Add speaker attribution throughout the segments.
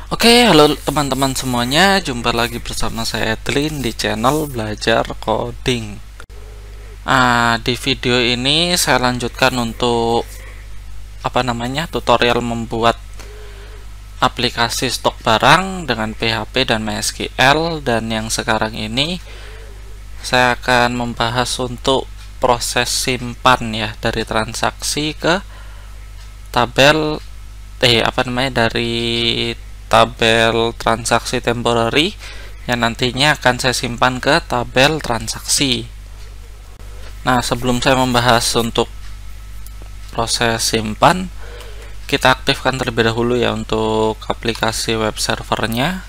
Speaker 1: Oke, halo teman-teman semuanya, jumpa lagi bersama saya Edlin di channel Belajar Coding. Di video ini saya lanjutkan untuk tutorial membuat aplikasi stok barang dengan PHP dan MySQL, dan yang sekarang ini saya akan membahas untuk proses simpan ya dari transaksi ke tabel dari tabel transaksi temporary yang nantinya akan saya simpan ke tabel transaksi. Nah, sebelum saya membahas untuk proses simpan, kita aktifkan terlebih dahulu ya untuk aplikasi web servernya.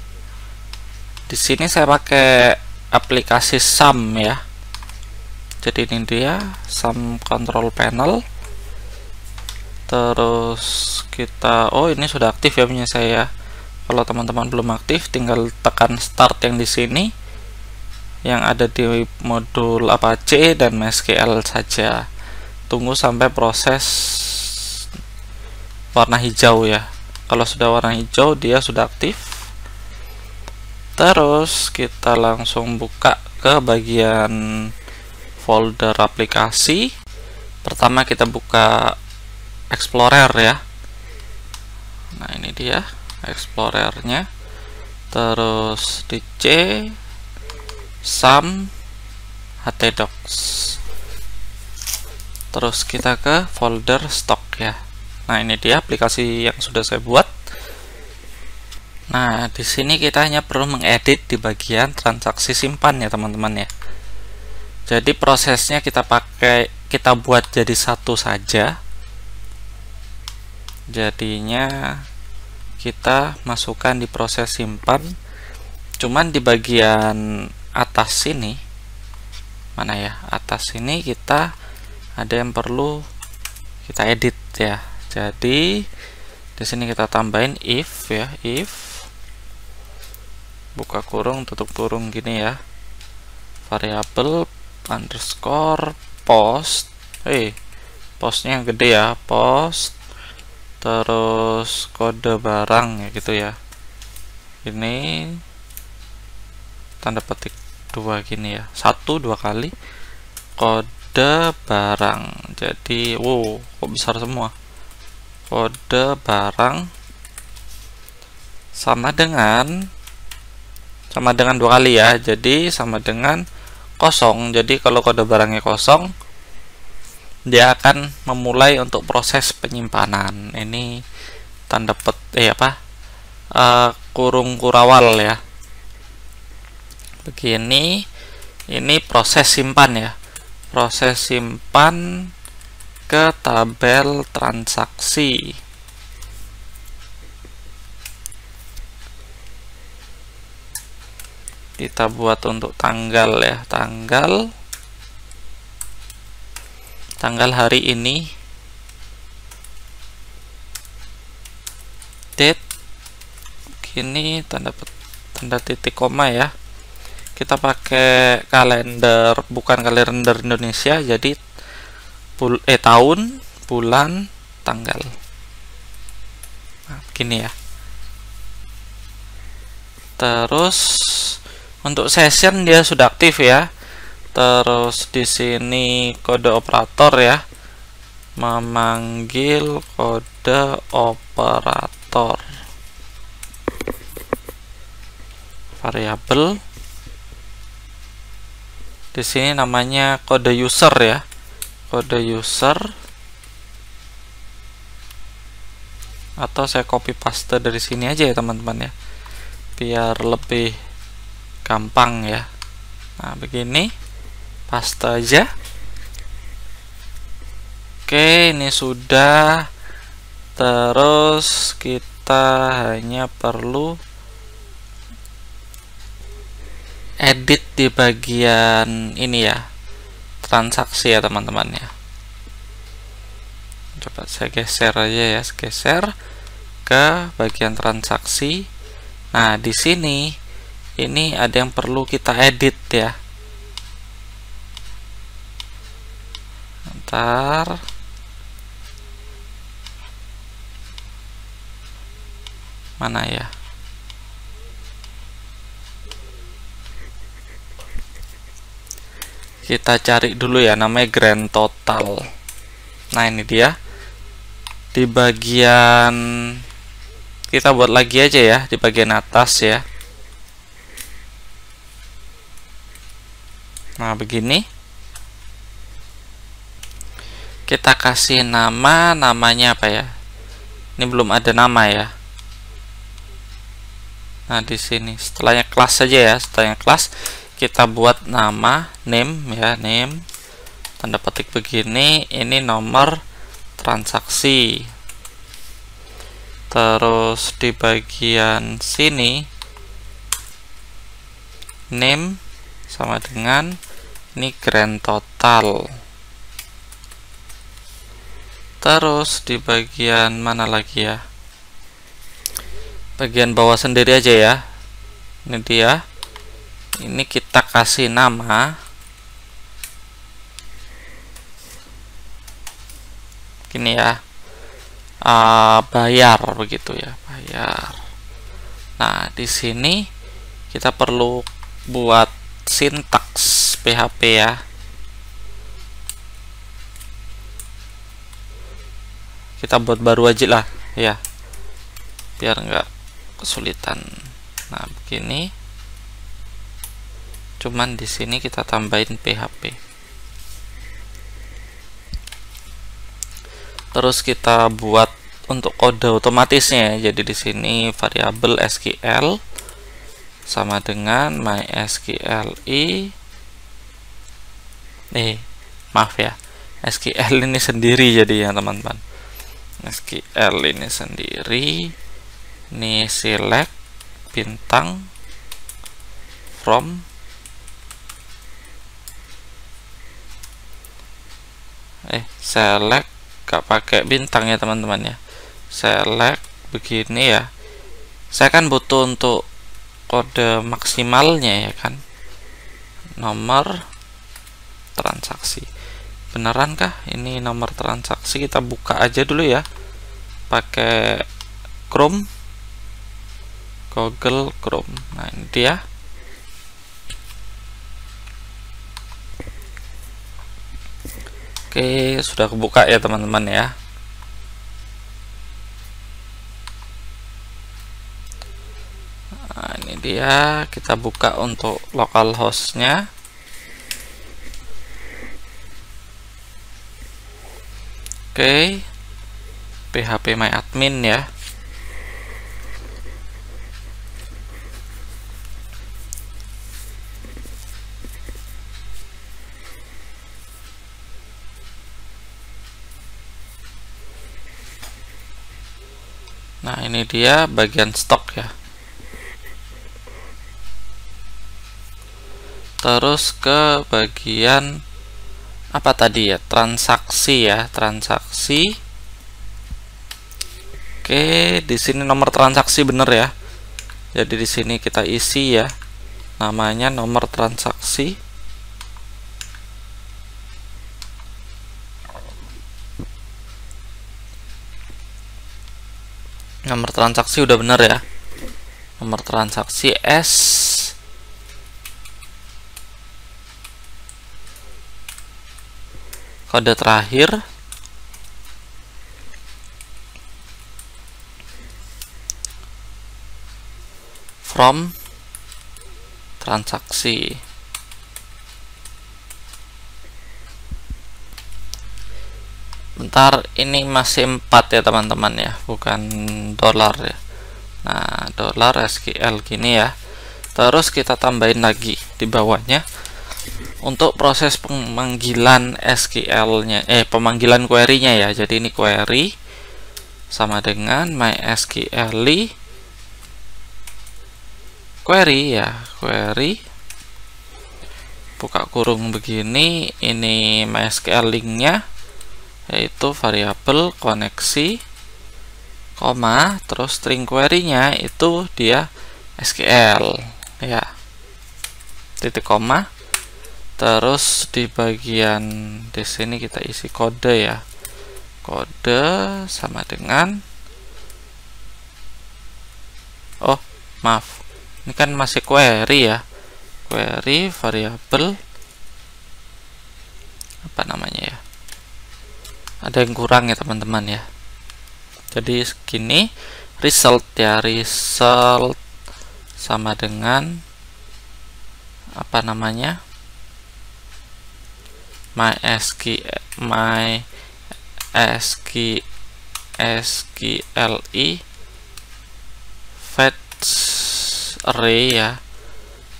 Speaker 1: Di sini saya pakai aplikasi SAM ya. Jadi ini dia SAM Control Panel. Terus kita, ini sudah aktif ya punya saya. Kalau teman-teman belum aktif, tinggal tekan start yang di sini, yang ada di modul Apache dan MySQL saja. Tunggu sampai proses warna hijau ya. Kalau sudah warna hijau, dia sudah aktif. Terus kita langsung buka ke bagian folder aplikasi. Pertama kita buka Explorer ya. Nah, ini dia Explorernya. Terus di C SAM htdocs. Terus kita ke folder stok ya. Nah, ini dia aplikasi yang sudah saya buat. Nah, di sini kita hanya perlu mengedit di bagian transaksi simpan ya teman-teman ya. Jadi prosesnya kita buat jadi satu saja. Jadinya kita masukkan di proses simpan, cuman di bagian atas sini, atas sini kita ada yang perlu kita edit ya. Jadi di sini kita tambahin if ya, if buka kurung tutup kurung gini ya, variabel underscore post, postnya yang gede ya, post, terus kode barang ya gitu ya, ini tanda petik 2 gini ya, 1-2 kali kode barang. Jadi kok besar semua, kode barang sama dengan 2 kali ya, jadi sama dengan 0. Jadi kalau kode barangnya 0, dia akan memulai untuk proses penyimpanan. Ini tanda kurung kurawal ya. Begini, ini proses simpan ya. Proses simpan ke tabel transaksi. Kita buat untuk tanggal ya, tanggal hari ini, date gini, tanda titik koma ya. Kita pakai kalender, bukan kalender Indonesia, jadi tahun, bulan, tanggal. Nah, begini ya. Terus untuk session dia sudah aktif ya. Terus di sini kode operator ya, memanggil kode operator, variabel di sini namanya kode user ya, kode user, atau saya copy paste dari sini aja ya teman-teman ya, biar lebih gampang ya. Nah, begini, paste aja. Oke, ini sudah. Terus kita hanya perlu edit di bagian ini ya, transaksi ya teman-teman ya. Coba saya geser aja ya, geser ke bagian transaksi. Nah, di sini ini ada yang perlu kita edit ya. Ntar mana ya, Kita cari dulu ya, namanya grand total. Nah, ini dia. Di bagian, kita buat lagi aja ya, di bagian atas ya. Nah, begini. Kita kasih nama, namanya apa ya? Ini belum ada nama ya. Nah, di sini setelahnya kelas saja ya. Setelahnya kelas kita buat nama name ya, name tanda petik begini. Ini nomor transaksi. Terus di bagian sini name sama dengan ini grand total. Terus di bagian mana lagi ya? Bagian bawah sendiri aja ya. Ini dia. Ini kita kasih nama. Gini ya. Bayar begitu ya, bayar. Nah, di sini kita perlu buat sintaks PHP ya. Kita buat baru aja lah ya, biar nggak kesulitan. Nah, begini. Cuman di sini kita tambahin PHP. Terus kita buat untuk kode otomatisnya. Jadi di sini variabel SQL sama dengan mysqli. Maaf ya. SQL ini sendiri jadi ya, teman-teman. SQL ini sendiri. Ini select bintang from select gak pakai bintang ya, teman-teman ya. Select begini ya. Saya kan butuh untuk kode maksimalnya ya kan. Nomor transaksi. Benerankah ini nomor transaksi? Kita buka aja dulu ya. Pakai Chrome. Google Chrome. Nah, ini dia. Oke, sudah kebuka ya, teman-teman ya. Nah, ini dia. Kita buka untuk localhost-nya. Oke. PHP my admin ya. Nah, ini dia bagian stok ya. Terus ke bagian apa tadi ya? Transaksi ya, transaksi. Oke, di sini nomor transaksi bener ya. Jadi di sini kita isi ya. Namanya nomor transaksi. Nomor transaksi udah bener ya. Nomor transaksi S. Kode terakhir. From transaksi. Bentar, ini masih 4 ya, teman-teman ya, bukan dolar ya. Nah, dolar SQL gini ya. Terus kita tambahin lagi di bawahnya untuk proses pemanggilan SQL-nya, pemanggilan query-nya ya. Jadi ini query sama dengan mysqli query ya, query buka kurung begini. Ini MySQL link-nya yaitu variabel koneksi, koma, terus string query-nya itu dia SQL ya, titik koma. Terus di bagian di sini kita isi kode ya, kode sama dengan maaf, ini kan masih query ya, query variabel apa namanya ya, ada yang kurang ya teman-teman ya. Jadi segini result ya, result sama dengan apa namanya, MySQLi fetch array ya,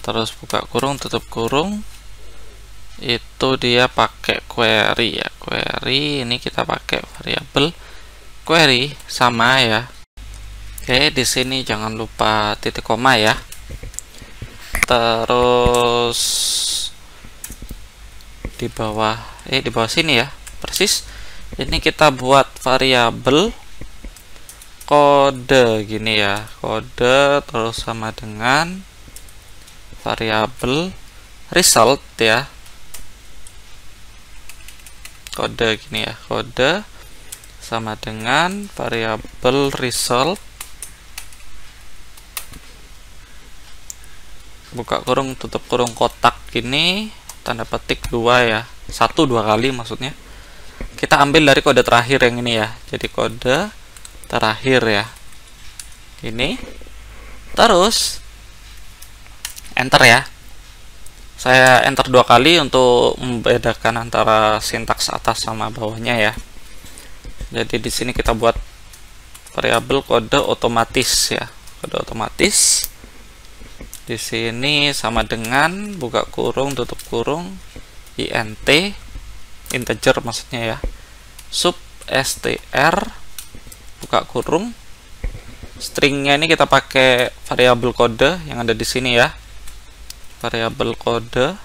Speaker 1: terus buka kurung tutup kurung, itu dia pakai query ya. Query ini kita pakai variabel query sama ya. Oke, di sini jangan lupa titik koma ya. Terus di bawah sini ya, persis ini kita buat variabel kode gini ya, kode terus sama dengan variabel result ya, kode gini ya, kode sama dengan variabel result, buka kurung tutup kurung kotak gini, tanda petik 2 ya, 2 kali maksudnya. Kita ambil dari kode terakhir yang ini ya, jadi kode terakhir ya ini, terus enter ya. Saya enter 2 kali untuk membedakan antara sintaks atas sama bawahnya ya. Jadi di sini kita buat variabel kode otomatis ya, kode otomatis. Di sini sama dengan buka kurung tutup kurung int, integer maksudnya ya, sub str buka kurung, stringnya ini kita pakai variabel kode yang ada di sini ya, variabel kode,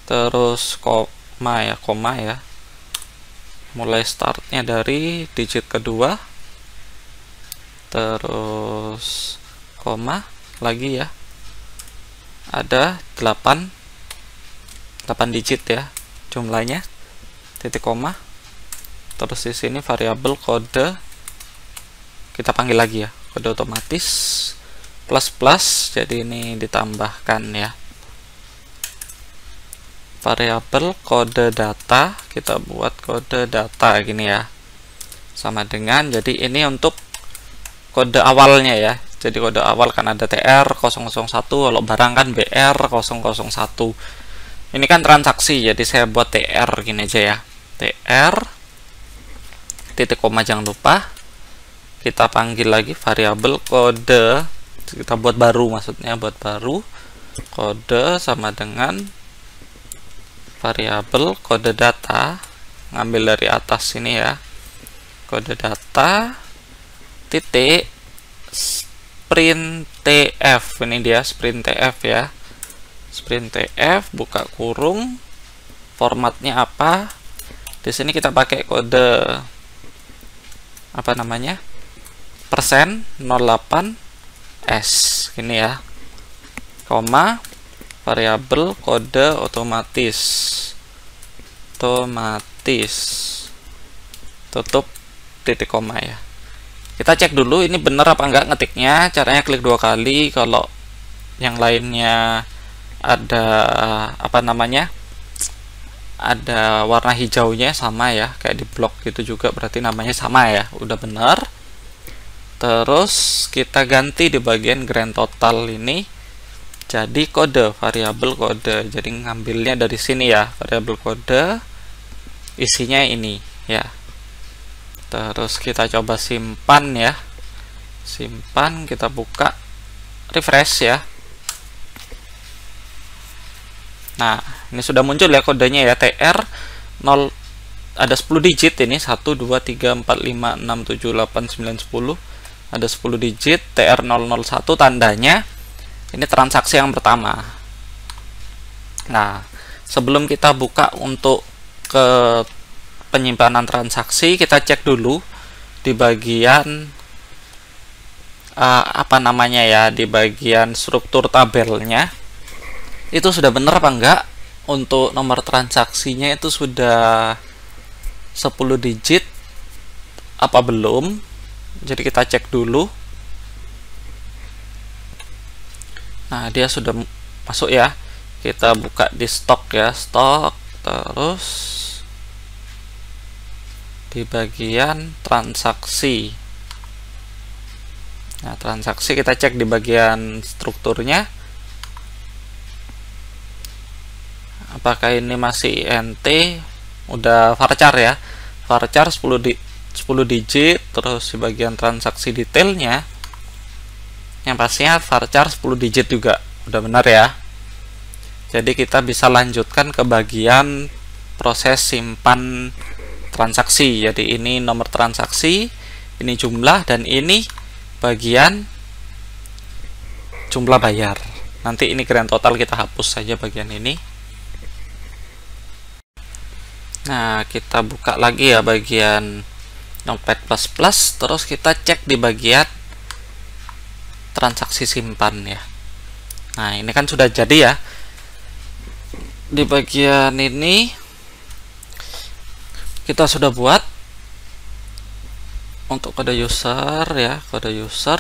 Speaker 1: terus koma ya, mulai startnya dari digit kedua, terus koma lagi ya, ada 8 digit ya jumlahnya, titik koma, terus di sini variabel kode kita panggil lagi ya, kode otomatis plus, jadi ini ditambahkan ya, variabel kode data, kita buat kode data gini ya, sama dengan, jadi ini untuk kode awalnya ya. Jadi kode awal kan ada TR001, kalau barang kan BR001. Ini kan transaksi, jadi saya buat TR gini aja ya. TR titik koma jangan lupa. Kita panggil lagi variabel kode, kita buat baru maksudnya, buat baru. Kode sama dengan variabel kode data, ngambil dari atas sini ya. Kode data titik sprintf, ini dia sprintf ya, sprintf buka kurung, formatnya apa, di sini kita pakai kode apa namanya, persen 08 s ini ya, koma variabel kode otomatis tutup titik koma ya. Kita cek dulu ini bener apa enggak ngetiknya, caranya klik 2 kali. Kalau yang lainnya ada apa namanya, ada warna hijaunya sama ya, kayak di blok gitu juga, berarti namanya sama ya, udah bener. Terus kita ganti di bagian grand total ini jadi kode, variabel kode, jadi ngambilnya dari sini ya, variabel kode isinya ini ya. Terus kita coba simpan ya, simpan, kita buka refresh ya. Nah ini sudah muncul ya kodenya ya, TR 0, ada 10 digit ini, 1 2 3 4 5 6 7 8 9 10, ada 10 digit, TR001 tandanya ini transaksi yang pertama. Nah sebelum kita buka untuk ke penyimpanan transaksi, kita cek dulu di bagian apa namanya ya, di bagian struktur tabelnya itu sudah benar apa enggak, untuk nomor transaksinya itu sudah 10 digit apa belum. Jadi kita cek dulu. Nah dia sudah masuk ya, kita buka di stok ya, stok, terus di bagian transaksi. Nah, transaksi kita cek di bagian strukturnya, apakah ini masih INT, udah varchar ya, varchar 10 digit. Terus di bagian transaksi detailnya yang pastinya varchar 10 digit juga, udah benar ya. Jadi kita bisa lanjutkan ke bagian proses simpan transaksi. Jadi ini nomor transaksi, ini jumlah, dan ini bagian jumlah bayar. Nanti ini grand total kita hapus saja bagian ini. Nah, kita buka lagi ya bagian Notepad++, terus kita cek di bagian transaksi simpan ya. Nah, ini kan sudah jadi ya. Di bagian ini kita sudah buat untuk kode user ya, kode user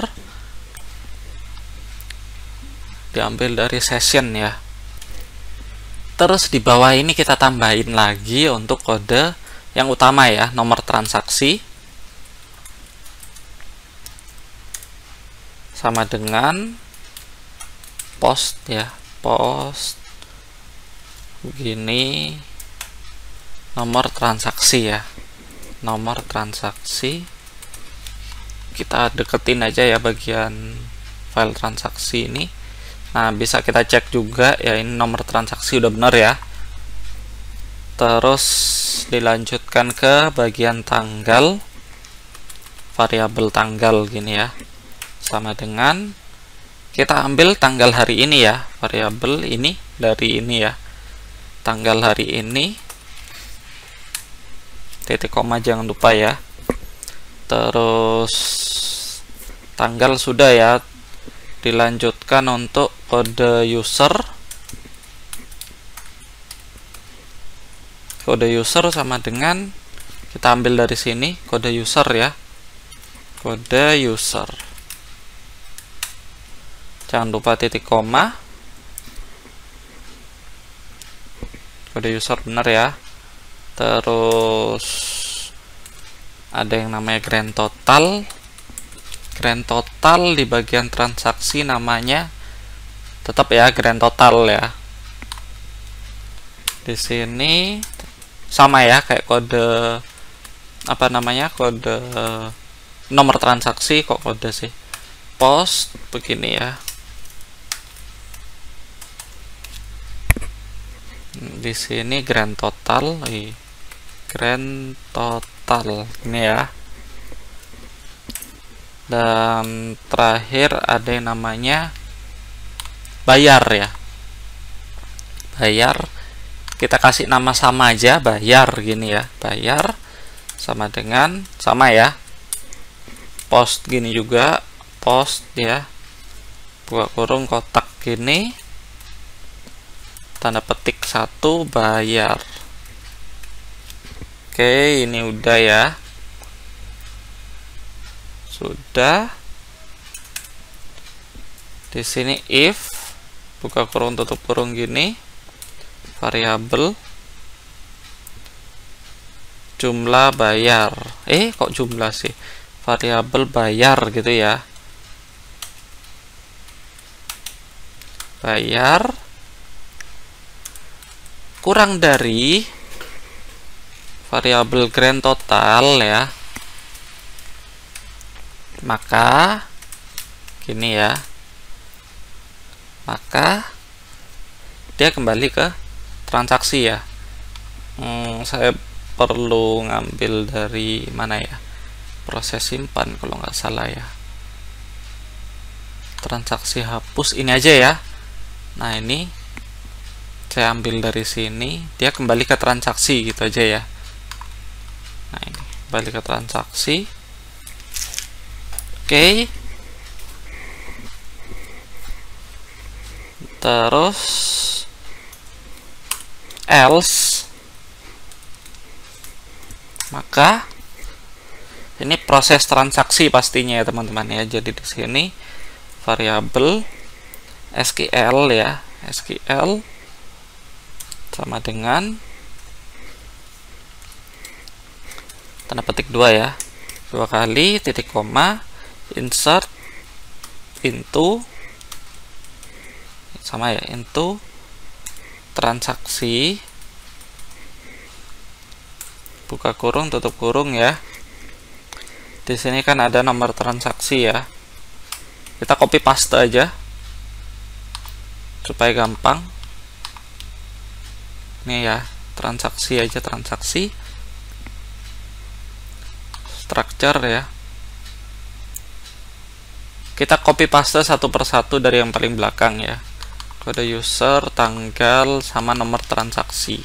Speaker 1: diambil dari session ya. Terus di bawah ini kita tambahin lagi untuk kode yang utama ya, nomor transaksi sama dengan post ya, post begini, nomor transaksi ya, nomor transaksi. Kita deketin aja ya bagian file transaksi ini. Nah, bisa kita cek juga ya, ini nomor transaksi udah benar ya. Terus dilanjutkan ke bagian tanggal, variabel tanggal gini ya, sama dengan kita ambil tanggal hari ini ya, variabel ini dari ini ya, tanggal hari ini, titik koma jangan lupa ya. Terus tanggal sudah ya, dilanjutkan untuk kode user. Kode user sama dengan kita ambil dari sini kode user ya, kode user, jangan lupa titik koma, kode user benar ya. Terus ada yang namanya grand total. Grand total di bagian transaksi namanya tetap ya grand total ya. Di sini sama ya kayak kode apa namanya, kode nomor transaksi, kok kode sih, post begini ya. Di sini grand total, grand total ini ya. Dan terakhir ada yang namanya bayar ya, bayar. Kita kasih nama sama aja, bayar gini ya, bayar sama dengan sama ya, post gini juga, post ya, buka kurung kotak gini, tanda petik 1, bayar. Oke, ini udah ya, sudah. Di sini if, buka kurung tutup kurung gini, variabel jumlah bayar. Kok jumlah sih, variabel bayar gitu ya, bayar kurang dari variabel grand total ya, maka gini ya, maka dia kembali ke transaksi ya. Saya perlu ngambil dari mana ya, proses simpan kalau nggak salah ya, transaksi hapus ini aja ya. Nah, ini saya ambil dari sini, dia kembali ke transaksi gitu aja ya. Nah, ini kembali ke transaksi. Oke. Terus else, maka ini proses transaksi pastinya ya teman-teman ya. Jadi di sini variabel SQL ya, SQL sama dengan tanda petik 2 ya, 2 kali titik koma, insert into, sama ya, into transaksi, buka kurung tutup kurung ya. Di sini kan ada nomor transaksi ya, kita copy paste aja supaya gampang. Ini ya, transaksi aja, transaksi structure ya, kita copy paste satu persatu dari yang paling belakang ya, kode user, tanggal, sama nomor transaksi.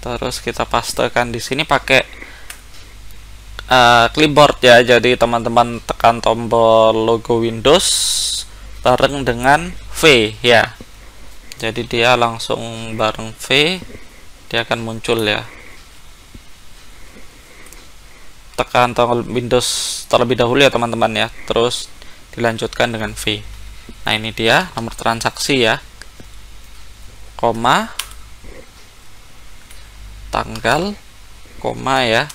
Speaker 1: Terus kita pastekan di sini pakai clipboard ya, jadi teman-teman tekan tombol logo Windows bareng dengan V ya, jadi dia langsung bareng V, dia akan muncul ya. Tekan tombol Windows terlebih dahulu ya teman-teman ya, terus dilanjutkan dengan V. Nah ini dia nomor transaksi ya, koma, tanggal, koma ya,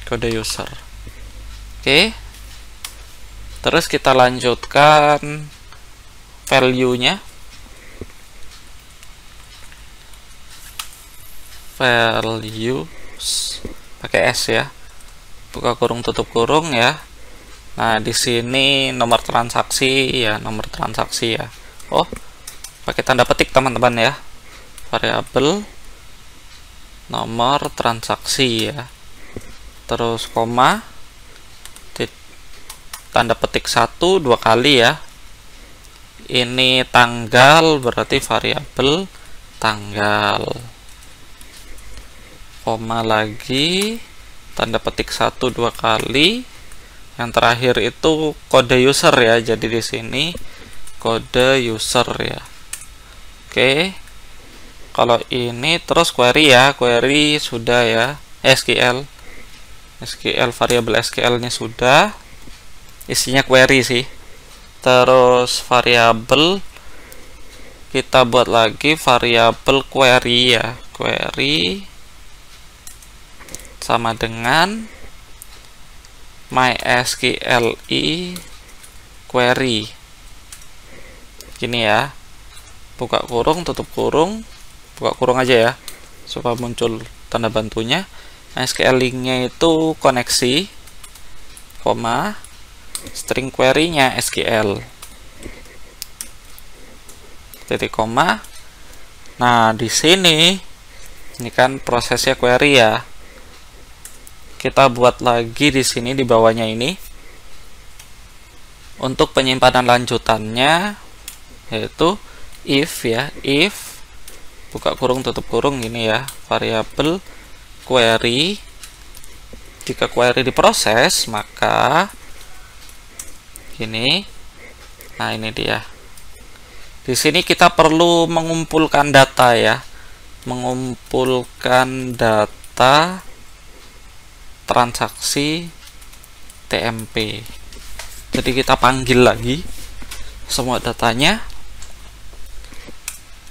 Speaker 1: kode user. Oke, terus kita lanjutkan value-nya, values pakai S ya, buka kurung tutup kurung ya. Nah di sini nomor transaksi ya, nomor transaksi ya, oh pakai tanda petik teman-teman ya, variabel nomor transaksi ya, terus koma, tanda petik 1 2 kali ya, ini tanggal berarti variabel tanggal, koma lagi, tanda petik 1 2 kali, yang terakhir itu kode user ya, jadi di sini kode user ya. Oke, kalau ini terus query ya, query sudah ya, SQL variabel SQL nya sudah, isinya query sih. Terus variabel kita buat lagi variabel query ya, query sama dengan mysqli query gini ya, buka kurung tutup kurung, buka kurung aja ya supaya muncul tanda bantunya. MySQL link-nya itu koneksi, koma, string query-nya SQL, titik koma. Nah di sini ini kan prosesnya query ya, kita buat lagi di sini di bawahnya ini untuk penyimpanan lanjutannya, yaitu if ya, if buka kurung tutup kurung ini ya, variabel query, jika query diproses maka gini. Nah ini dia, di sini kita perlu mengumpulkan data ya, mengumpulkan data transaksi TMP. Jadi kita panggil lagi semua datanya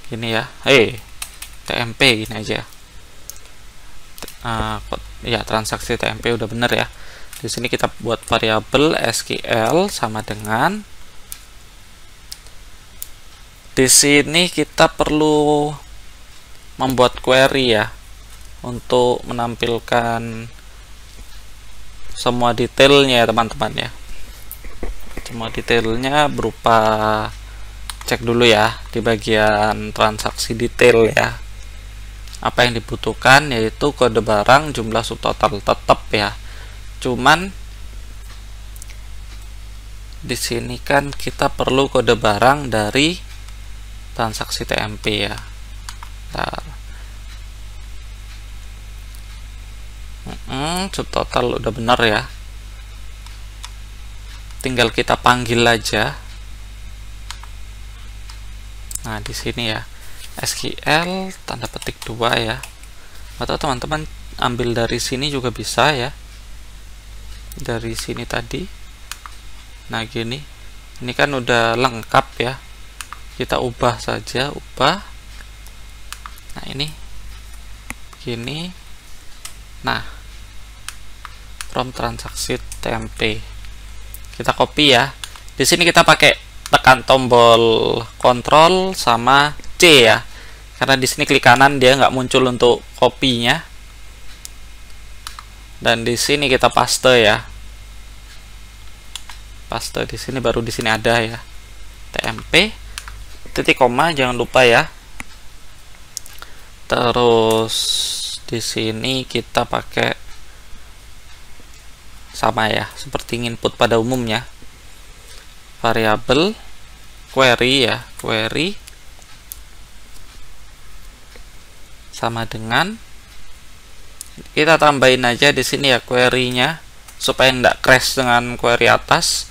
Speaker 1: gini ya, TMP gini aja. Ya transaksi TMP udah bener ya. Di sini kita buat variabel SQL sama dengan, di sini kita perlu membuat query ya untuk menampilkan semua detailnya ya teman-teman ya. Semua detailnya berupa, cek dulu ya di bagian transaksi detail ya, apa yang dibutuhkan, yaitu kode barang, jumlah subtotal tetap ya. Cuman di sini kan kita perlu kode barang dari transaksi TMP ya. Subtotal udah benar ya, tinggal kita panggil aja. Nah di sini ya, SQL tanda petik 2 ya, atau teman-teman ambil dari sini juga bisa ya, dari sini tadi. Nah gini, ini kan udah lengkap ya, kita ubah saja, ubah. Nah ini gini. Nah, from transaksi TMP kita copy ya. Di sini kita pakai tekan tombol Ctrl sama C ya, karena di sini klik kanan dia nggak muncul untuk kopinya. Dan di sini kita paste ya, paste di sini, baru di sini ada ya TMP titik koma, jangan lupa ya. Terus di sini kita pakai sama ya, seperti input pada umumnya, variabel query ya, query sama dengan, kita tambahin aja di sini ya query-nya supaya nggak crash dengan query atas,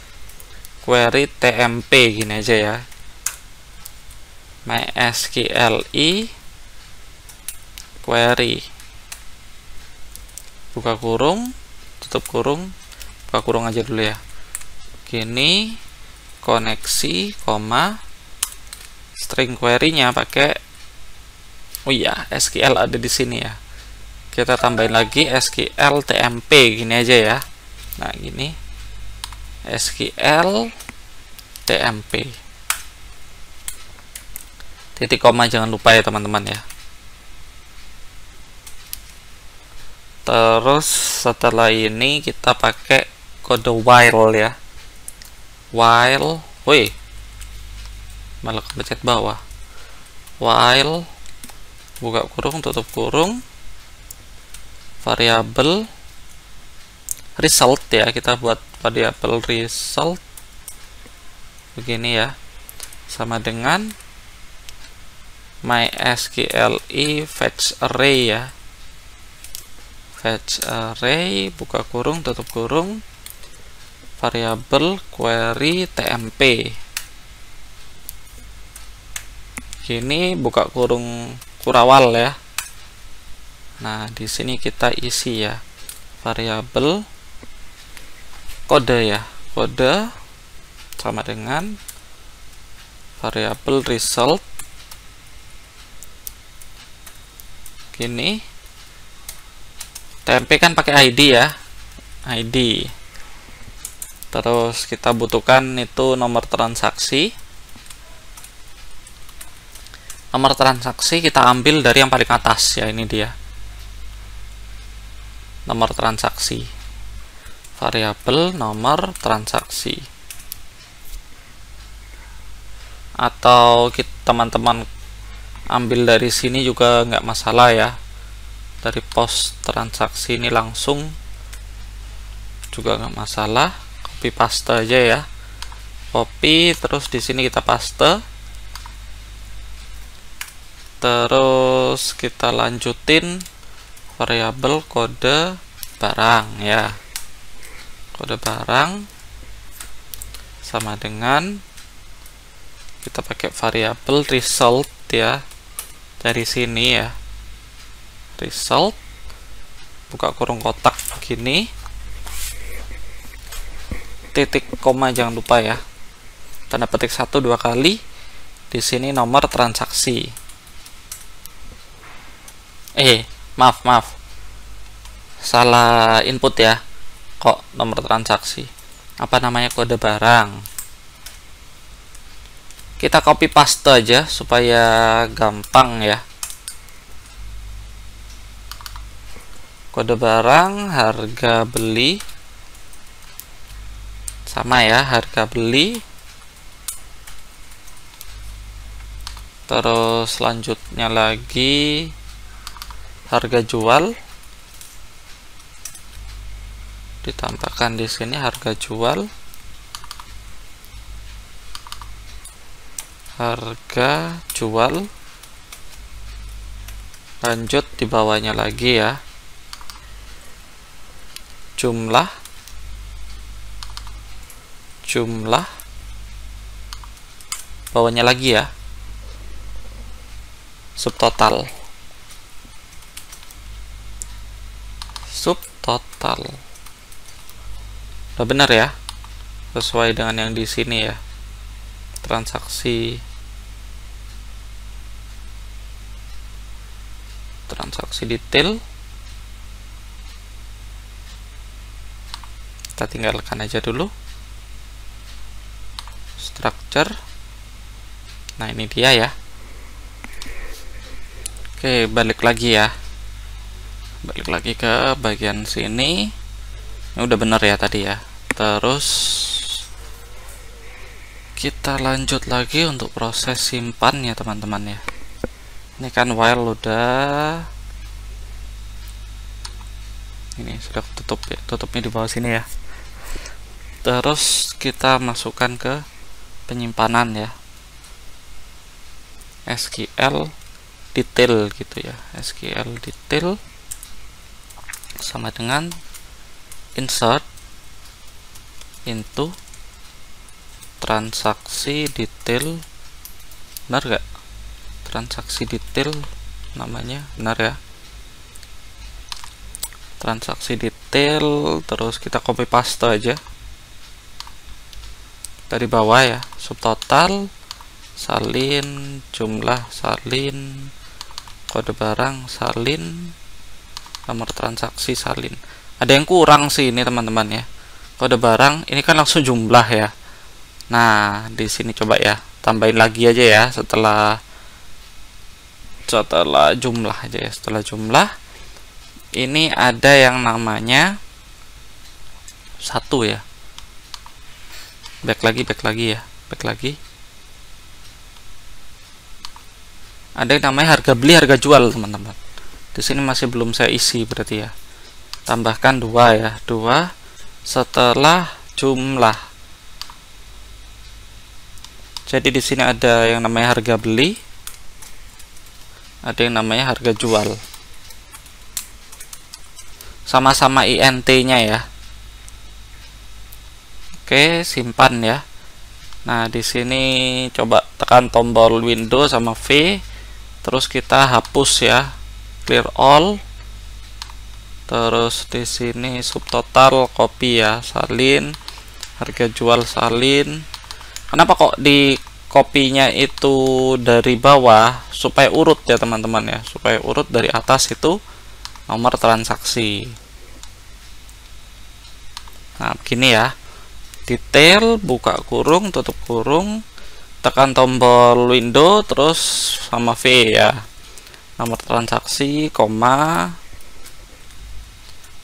Speaker 1: query TMP gini aja ya, MySQLi query, buka kurung, tutup kurung, buka kurung aja dulu ya, gini, koneksi, koma, string query-nya pakai, oh iya, SQL ada di sini ya, kita tambahin lagi SQL TMP gini aja ya. Nah, gini SQL TMP titik koma, jangan lupa ya teman-teman ya. Terus setelah ini kita pakai kode while ya, while, woi, malah kepencet bawah, while, buka kurung, tutup kurung, variabel result ya, kita buat variabel result begini ya, sama dengan MySQLi fetch array ya, fetch array, buka kurung, tutup kurung, variabel query TMP gini, buka kurung kurawal ya. Nah, di sini kita isi ya variabel kode ya, kode sama dengan variabel result gini, TMP kan pakai ID ya, ID. Terus kita butuhkan itu nomor transaksi. Nomor transaksi kita ambil dari yang paling atas ya, ini dia nomor transaksi, variabel nomor transaksi. Atau teman-teman ambil dari sini juga nggak masalah ya, dari post transaksi ini langsung juga nggak masalah, copy paste aja ya, copy, terus di sini kita paste, terus kita lanjutin variabel kode barang ya, kode barang sama dengan kita pakai variabel result ya, dari sini ya, result, buka kurung kotak begini, titik koma jangan lupa ya, tanda petik 1 2 kali, di sini nomor transaksi, maaf salah input ya, kok nomor transaksi, apa namanya, kode barang. Kita copy paste aja supaya gampang ya, kode barang harga beli sama ya, harga beli, terus selanjutnya lagi harga jual, ditambahkan di sini harga jual, harga jual, lanjut di bawahnya lagi ya, jumlah, bawahnya lagi ya, subtotal, udah benar ya, sesuai dengan yang di sini ya, transaksi transaksi detail. Kita tinggalkan aja dulu. Structure. Nah, ini dia ya. Oke, balik lagi ya. Balik lagi ke bagian sini. Ini udah bener ya tadi ya. Terus kita lanjut lagi untuk proses simpan ya teman-teman ya. Ini kan while udah, ini sudah tutup ya, tutupnya di bawah sini ya. Terus kita masukkan ke penyimpanan ya, SQL detail gitu ya. SQL detail sama dengan insert into transaksi detail. Benar gak? Transaksi detail namanya, benar ya? Transaksi detail, terus kita copy paste aja dari bawah ya. Subtotal, salin, jumlah salin, kode barang salin, nomor transaksi salin. Ada yang kurang sih ini teman-teman ya. Kode barang ini kan langsung jumlah ya. Nah, di sini coba ya, tambahin lagi aja ya setelah jumlah aja ya. Setelah jumlah ini ada yang namanya satu ya. Back lagi ya, back lagi. Ada yang namanya harga beli, harga jual teman-teman. Di sini masih belum saya isi berarti ya. Tambahkan 2 ya, 2 setelah jumlah. Jadi di sini ada yang namanya harga beli, ada yang namanya harga jual. Sama-sama INT-nya ya. Oke, simpan ya. Nah, di sini coba tekan tombol Windows sama V, terus kita hapus ya, clear all. Terus di sini subtotal copy ya, salin, harga jual salin. Kenapa kok di kopinya itu dari bawah? Supaya urut ya teman-teman ya, supaya urut. Dari atas itu nomor transaksi. Nah, begini ya. Detail, buka kurung, tutup kurung, tekan tombol window, terus sama V ya. Nomor transaksi, koma,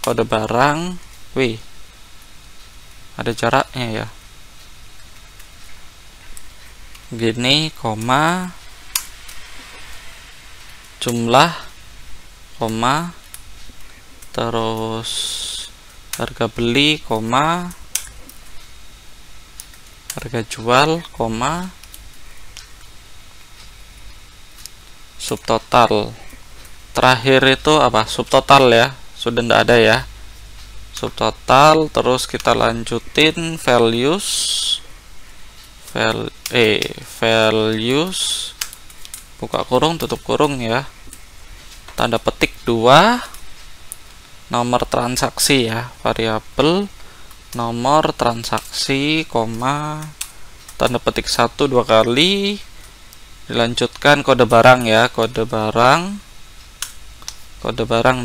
Speaker 1: kode barang, wih, ada jaraknya ya. Gini, koma, jumlah, koma, terus harga beli, koma, harga jual, koma, subtotal. Terakhir itu apa? Subtotal ya, sudah tidak ada ya. Subtotal, terus kita lanjutin values, values, buka kurung, tutup kurung ya, tanda petik 2, nomor transaksi ya, variabel nomor transaksi, koma, tanda petik 1 2 kali, dilanjutkan kode barang ya, kode barang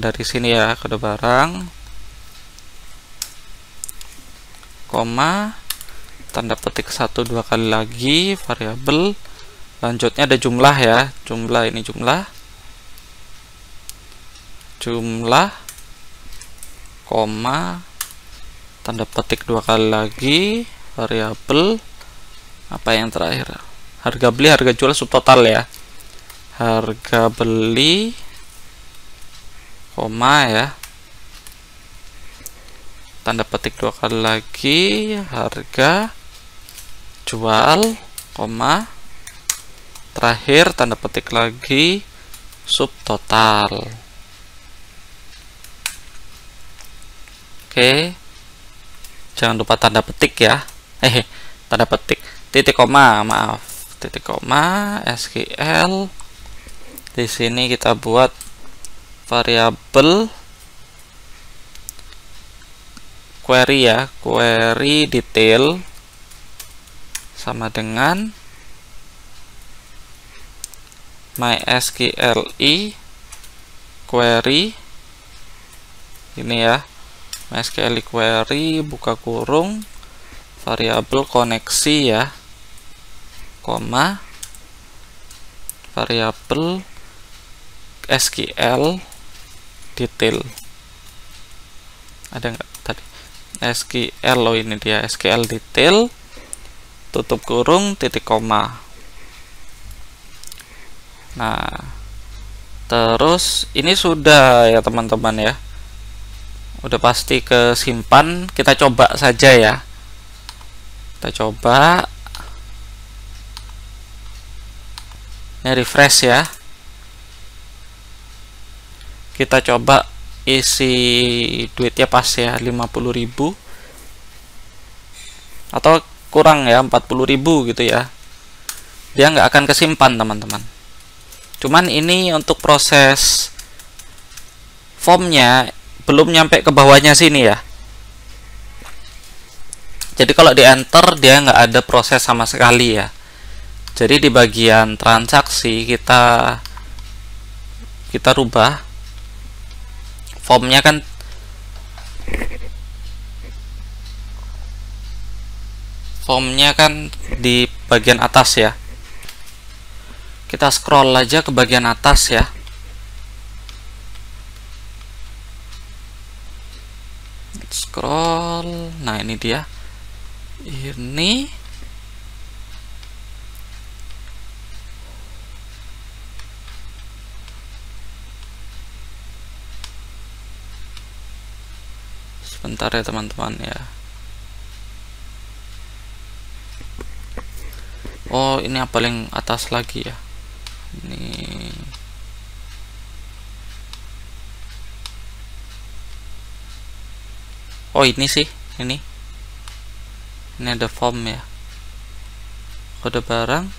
Speaker 1: dari sini ya, kode barang, koma, tanda petik 1 2 kali lagi, variabel, lanjutnya ada jumlah ya, jumlah, ini jumlah, koma, tanda petik 2 kali lagi, variabel, apa yang terakhir, harga beli, harga jual, subtotal ya, harga beli, koma ya, tanda petik 2 kali lagi, harga jual, koma, terakhir tanda petik lagi, subtotal. Oke, jangan lupa tanda petik ya, tanda petik, titik koma, maaf, titik koma, SQL. Di sini kita buat variabel query ya, query detail sama dengan MySQLi query ini ya, MySQL query buka kurung variabel koneksi ya, koma variabel SQL detail. Ada nggak tadi SQL? Oh ini dia SQL detail, tutup kurung titik koma. Nah terus ini sudah ya teman-teman ya, udah pasti kesimpan. Kita coba saja ya, kita coba ini refresh ya, kita coba isi duitnya pas ya, 50.000 atau kurang ya, 40.000 gitu ya, dia nggak akan kesimpan teman-teman. Cuman ini untuk proses formnya belum nyampe ke bawahnya sini ya, jadi kalau di enter dia nggak ada proses sama sekali ya. Jadi di bagian transaksi kita rubah formnya kan, di bagian atas ya. Kita scroll aja ke bagian atas ya. Scroll. Nah, ini dia. Ini sebentar ya teman-teman ya. Oh, ini yang paling atas lagi ya. Ini oh ini sih, ini ada form ya, kode barang.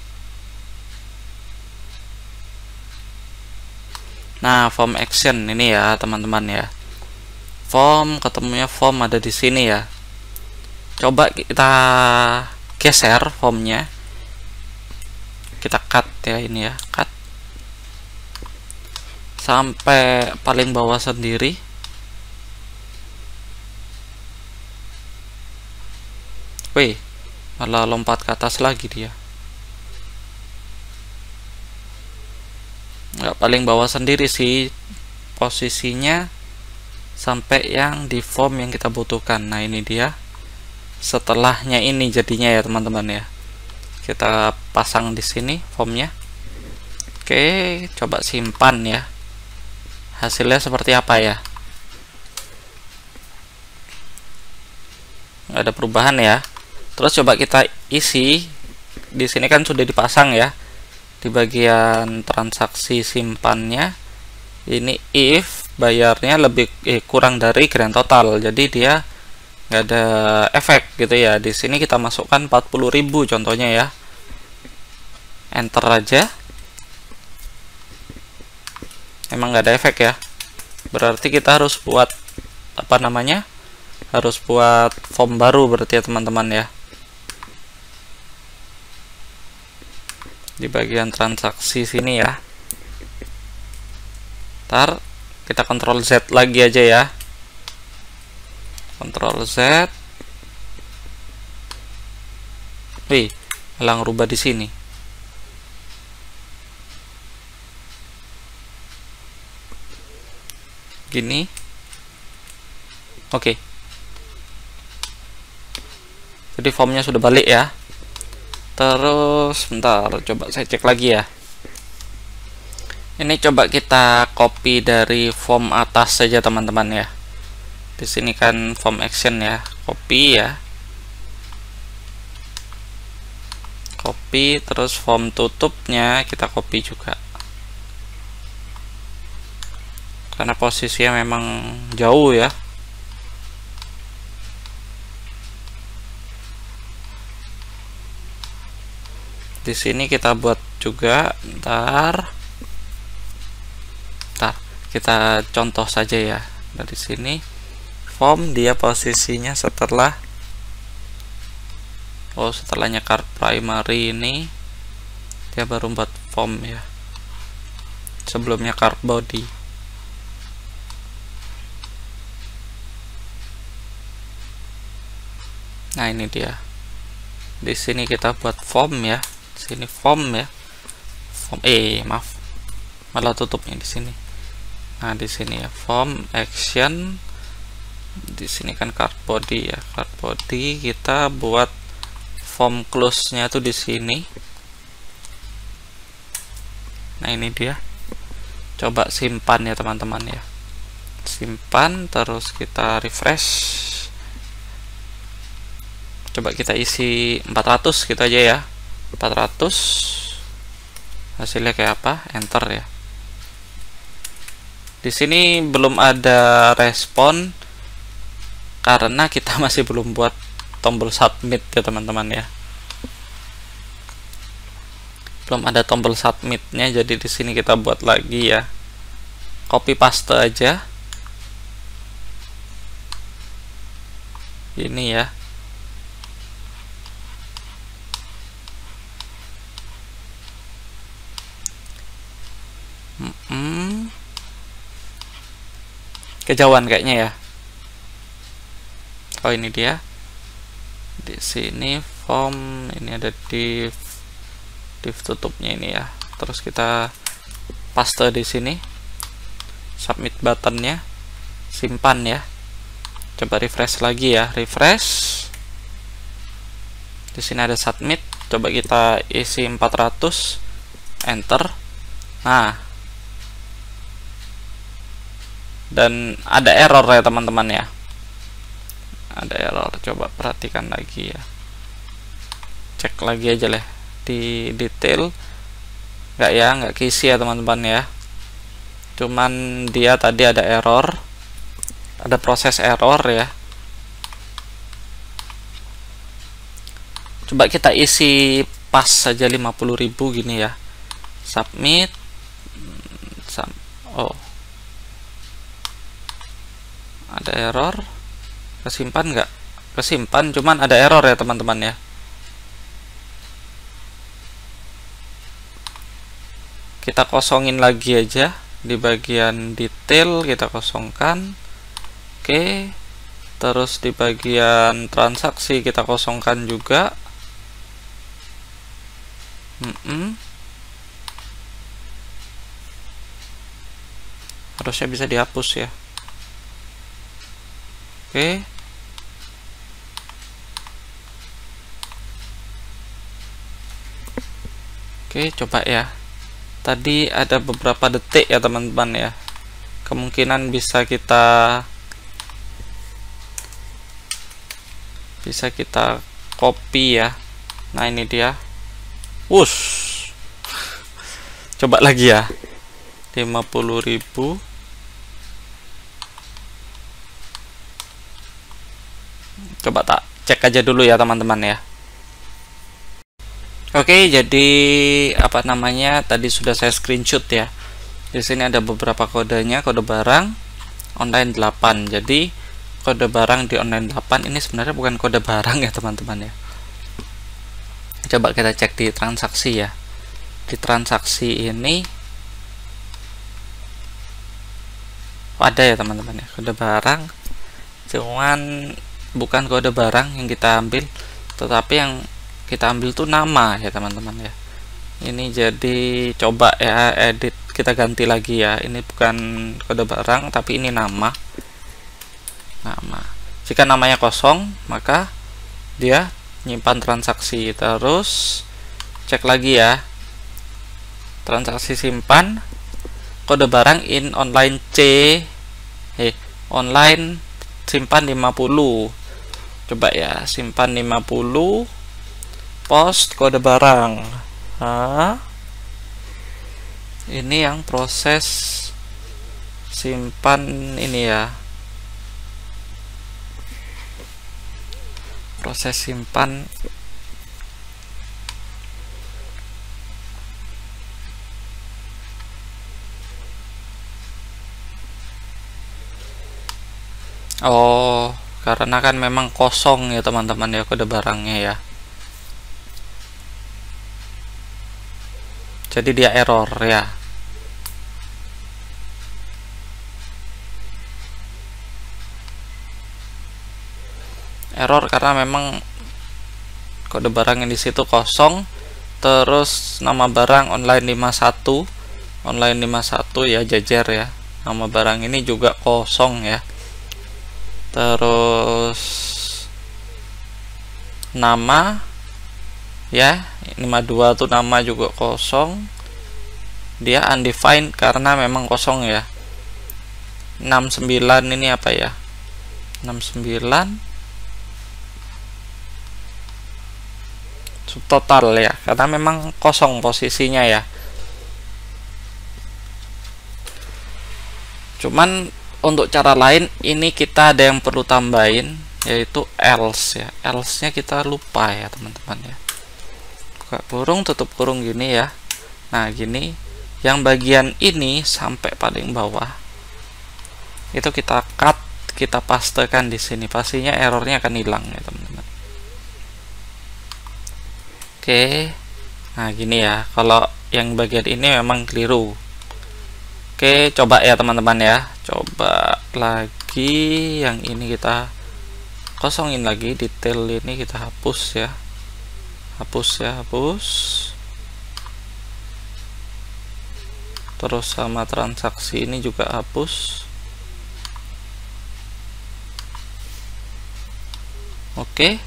Speaker 1: Nah form action ini ya teman-teman ya, form ketemunya form ada di sini ya. Coba kita geser formnya, kita cut ya, ini ya, cut sampai paling bawah sendiri. Wih, malah lompat ke atas lagi dia. Nggak, paling bawah sendiri sih posisinya, sampai yang di form yang kita butuhkan. Nah ini dia setelahnya ini jadinya ya teman-teman ya. Kita pasang di sini formnya. Oke, coba simpan ya, hasilnya seperti apa ya. Nggak ada perubahan ya. Terus coba kita isi di sini, kan sudah dipasang ya di bagian transaksi simpannya. Ini if bayarnya lebih kurang dari grand total, jadi dia nggak ada efek gitu ya. Di sini kita masukkan 40.000 contohnya ya, enter aja. Emang nggak ada efek ya, berarti kita harus buat apa namanya, harus buat form baru berarti ya teman-teman ya. Di bagian transaksi sini ya, ntar kita Ctrl Z lagi aja ya, Ctrl Z. Wih, malah ngerubah di sini. Gini, oke. Jadi formnya sudah balik ya. Terus bentar, coba saya cek lagi ya. Ini coba kita copy dari form atas saja teman-teman ya. Di sini kan form action ya, copy ya, copy. Terus form tutupnya kita copy juga, karena posisinya memang jauh ya. Di sini kita buat juga, ntar kita contoh saja ya. Dari sini form dia posisinya setelah, setelahnya card primary ini dia baru buat form ya, sebelumnya card body. Nah, ini dia. Di sini kita buat form ya. Di sini form ya. Form maaf. Malah tutupnya di sini. Nah, di sini ya, form action. Di sini kan card body ya. Card body kita buat form close-nya tuh di sini. Nah, ini dia. Coba simpan ya teman-teman ya. Simpan, terus kita refresh. Coba kita isi 400 gitu aja ya. 400. Hasilnya kayak apa? Enter ya. Di sini belum ada respon karena kita masih belum buat tombol submit ya teman-teman ya. Belum ada tombol submitnya, jadi di sini kita buat lagi ya. Copy paste aja. Ini ya. Kejauhan kayaknya ya. Oh, ini dia. Di sini form, ini ada div tutupnya ini ya. Terus kita paste di sini. Submit buttonnya. Simpan ya. Coba refresh lagi ya. Refresh. Di sini ada submit. Coba kita isi 400. Enter. Nah, dan ada error ya teman-teman ya. Ada error, coba perhatikan lagi ya. Cek lagi aja lah di detail. Nggak keisi ya teman-teman ya. Cuman dia tadi ada error. Ada proses error ya. Coba kita isi pas saja 50.000 gini ya. Submit. Oh, ada error. Kesimpan nggak? Kesimpan, cuman ada error ya teman-teman ya. Kita kosongin lagi aja di bagian detail, kita kosongkan. Oke, terus di bagian transaksi kita kosongkan juga. Harusnya bisa dihapus ya. Oke, coba ya. Tadi ada beberapa detik ya teman-teman ya. Kemungkinan bisa kita copy ya. Nah, ini dia. Wush. Coba lagi ya. 50.000. Coba tak cek aja dulu ya teman-teman ya. Oke, jadi apa namanya, tadi sudah saya screenshot ya. Di sini ada beberapa kodenya, kode barang online 8. Jadi kode barang di online 8 ini sebenarnya bukan kode barang ya teman-teman ya. Coba kita cek di transaksi ya. Di transaksi ini ada ya teman-teman ya, kode barang. Cuman bukan kode barang yang kita ambil, tetapi yang kita ambil tuh nama ya teman-teman ya. Ini jadi coba ya, edit, kita ganti lagi ya. Ini bukan kode barang tapi ini nama. Jika namanya kosong, maka dia nyimpan transaksi. Terus cek lagi ya, transaksi simpan, kode barang in online online simpan 50. Coba ya, simpan 50, post kode barang. Ini yang proses simpan ini ya. Proses simpan karena kan memang kosong ya teman-teman ya kode barangnya ya. Jadi dia error ya. error karena memang kode barang yang di situ kosong. Terus nama barang online 51 ya, jajar ya. Nama barang ini juga kosong ya. Terus nama ya, 52 tuh nama juga kosong, dia undefined karena memang kosong ya. 69 ini apa ya, 69 subtotal ya, karena memang kosong posisinya ya. Cuman untuk cara lain ini kita ada yang perlu tambahin, yaitu else ya. Else nya kita lupa ya teman-teman ya. Buka kurung, tutup kurung gini ya. Nah gini, yang bagian ini sampai paling bawah itu kita cut, kita pastekan di sini, pastinya errornya akan hilang ya teman-teman. Oke, nah gini ya, kalau yang bagian ini memang keliru. Oke, coba ya teman-teman ya, coba lagi yang ini kita kosongin lagi, detail ini kita hapus ya, hapus. Terus sama transaksi ini juga hapus. Oke,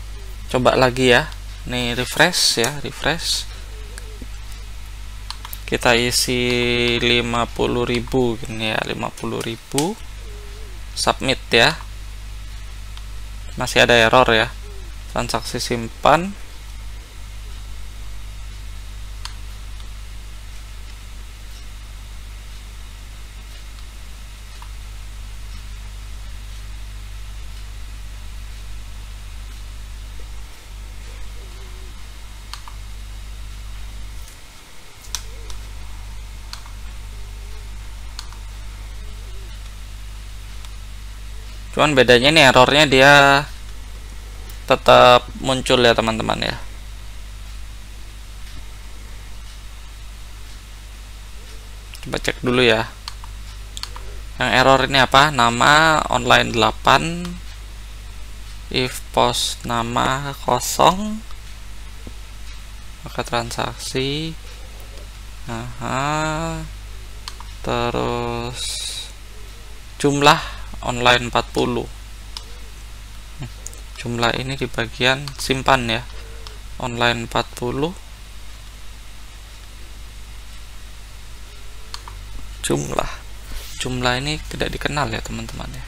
Speaker 1: coba lagi ya. Nih refresh ya, refresh. Kita isi 50.000 gini ya, 50.000. Submit ya. Masih ada error ya. Transaksi simpan. Cuman bedanya nih, errornya dia tetap muncul ya teman-teman ya. Coba cek dulu ya. Yang error ini apa? Nama online 8, if post nama kosong, maka transaksi, terus jumlah online 40. Jumlah ini di bagian simpan ya, online 40, jumlah ini tidak dikenal ya teman-teman ya.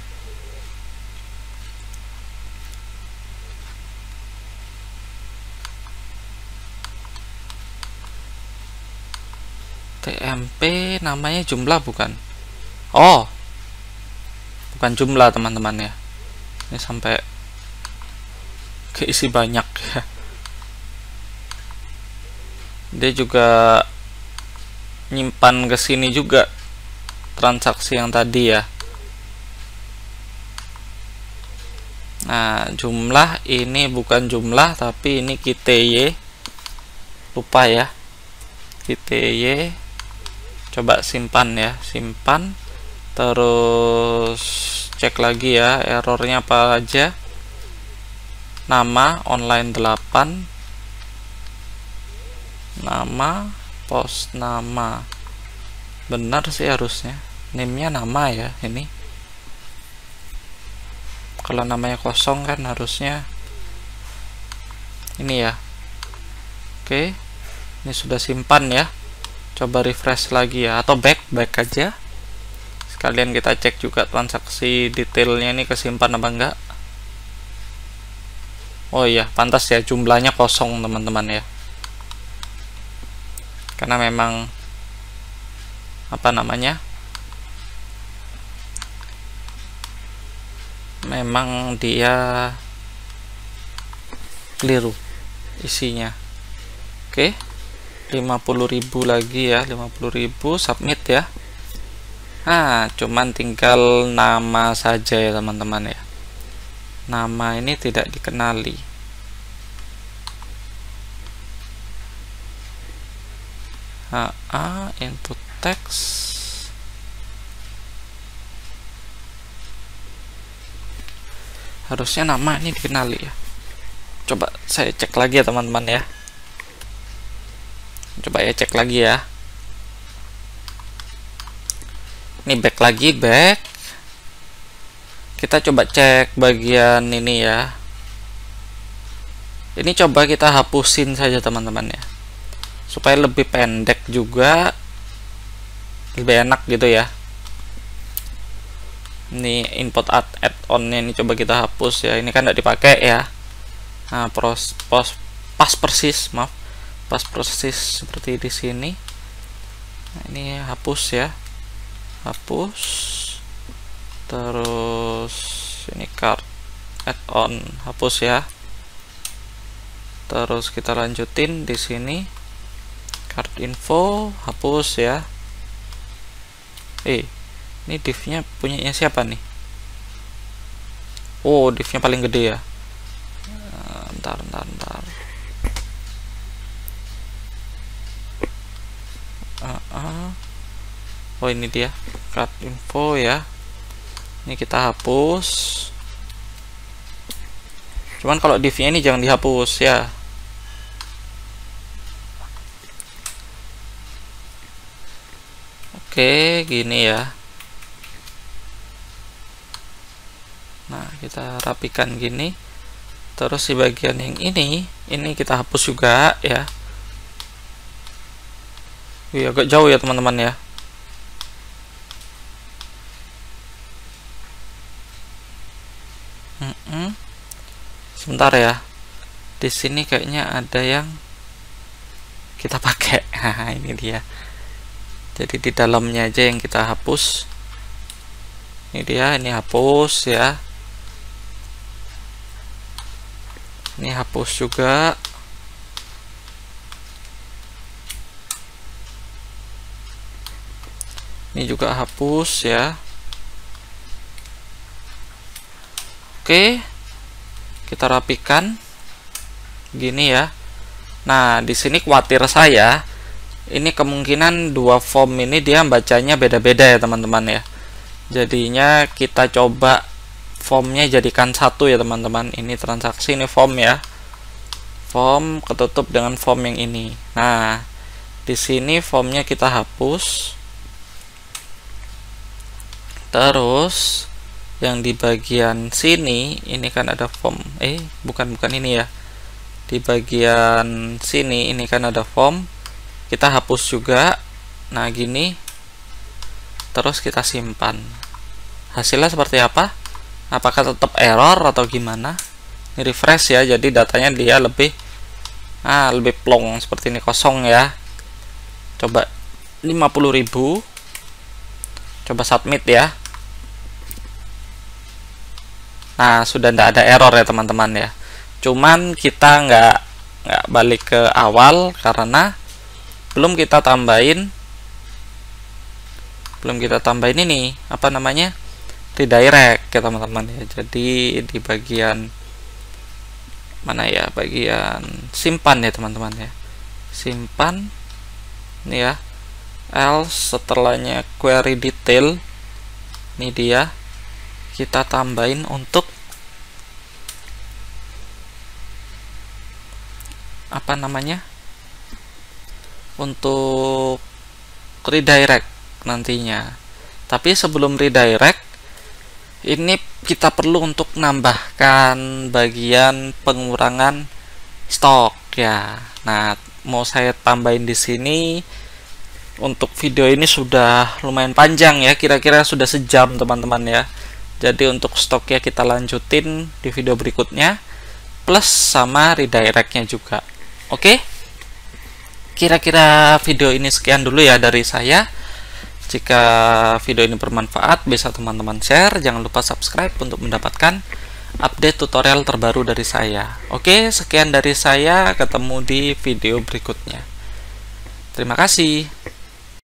Speaker 1: TMP namanya jumlah bukan? Oh, bukan jumlah teman-teman ya. Ini sampai keisi banyak ya. Dia juga nyimpan ke sini juga transaksi yang tadi ya. Nah, jumlah ini bukan jumlah tapi ini KTY. Lupa ya. KTY. Coba simpan ya, simpan. Terus cek lagi ya, errornya apa aja. Nama online 8, nama post nama, benar sih harusnya, name-nya nama ya. Ini kalau namanya kosong kan harusnya ini ya. Oke, ini sudah simpan ya. Coba refresh lagi ya, atau back aja. Sekalian kita cek juga transaksi detailnya ini kesimpan apa enggak. Oh iya, pantas ya jumlahnya kosong teman-teman ya. Karena memang apa namanya? Memang dia keliru isinya. Oke. 50.000 lagi ya, 50.000, submit ya. Nah, cuman tinggal nama saja ya teman-teman ya. Nama ini tidak dikenali. Input text. Harusnya nama ini dikenali ya. Coba saya cek lagi ya teman-teman ya. Coba ya cek lagi ya. Ini back lagi, back. Kita coba cek bagian ini ya. Ini coba kita hapusin saja teman-teman ya, supaya lebih pendek juga, lebih enak gitu ya. Ini input add-on-nya ini coba kita hapus ya. Ini kan tidak dipakai ya. Nah, pas persis, maaf, pas persis seperti di sini. Nah, ini hapus ya, hapus. Terus ini card add-on hapus ya. Terus kita lanjutin di sini, card info hapus ya. Ini div-nya punyanya siapa nih? Oh, div-nya paling gede ya. Bentar. Oh, ini dia card info ya. Ini kita hapus. Cuman kalau div-nya ini jangan dihapus ya. Oke, gini ya. Nah, kita rapikan gini. Terus di bagian yang ini kita hapus juga ya. Wih, agak jauh ya teman-teman ya. Sebentar ya. Di sini kayaknya ada yang kita pakai. Nah, ini dia. Jadi di dalamnya aja yang kita hapus. Ini dia, ini hapus ya. Ini hapus juga. Ini juga hapus ya. Oke. Kita rapikan. Gini ya. Nah, di sini khawatir saya ini kemungkinan dua form ini dia bacanya beda-beda ya teman-teman ya. Jadinya kita coba formnya jadikan satu ya teman-teman. Ini transaksi, ini form ya. Form ketutup dengan form yang ini. Nah, di sini formnya kita hapus. Terus yang di bagian sini ini kan ada form. Bukan ini ya. Di bagian sini ini kan ada form. Kita hapus juga. Nah, gini. Terus kita simpan. Hasilnya seperti apa? Apakah tetap error atau gimana? Ini refresh ya, jadi datanya dia lebih plong seperti ini, kosong ya. Coba 50.000. Coba submit ya. Nah, sudah tidak ada error ya teman-teman ya. Cuman kita nggak balik ke awal karena belum kita tambahin ini apa namanya, redirect ya teman-teman ya. Jadi di bagian mana ya, bagian simpan ya teman-teman ya, simpan ini ya, else setelahnya query detail. Ini dia, kita tambahin untuk apa namanya, untuk redirect nantinya. Tapi sebelum redirect ini kita perlu untuk nambahkan bagian pengurangan stok ya. Nah, mau saya tambahin di sini. Untuk video ini sudah lumayan panjang ya, kira-kira sudah sejam teman-teman ya. Jadi untuk stoknya kita lanjutin di video berikutnya, plus sama redirectnya juga. Oke, kira-kira video ini sekian dulu ya dari saya. Jika video ini bermanfaat, bisa teman-teman share. Jangan lupa subscribe untuk mendapatkan update tutorial terbaru dari saya. Oke, sekian dari saya, ketemu di video berikutnya. Terima kasih.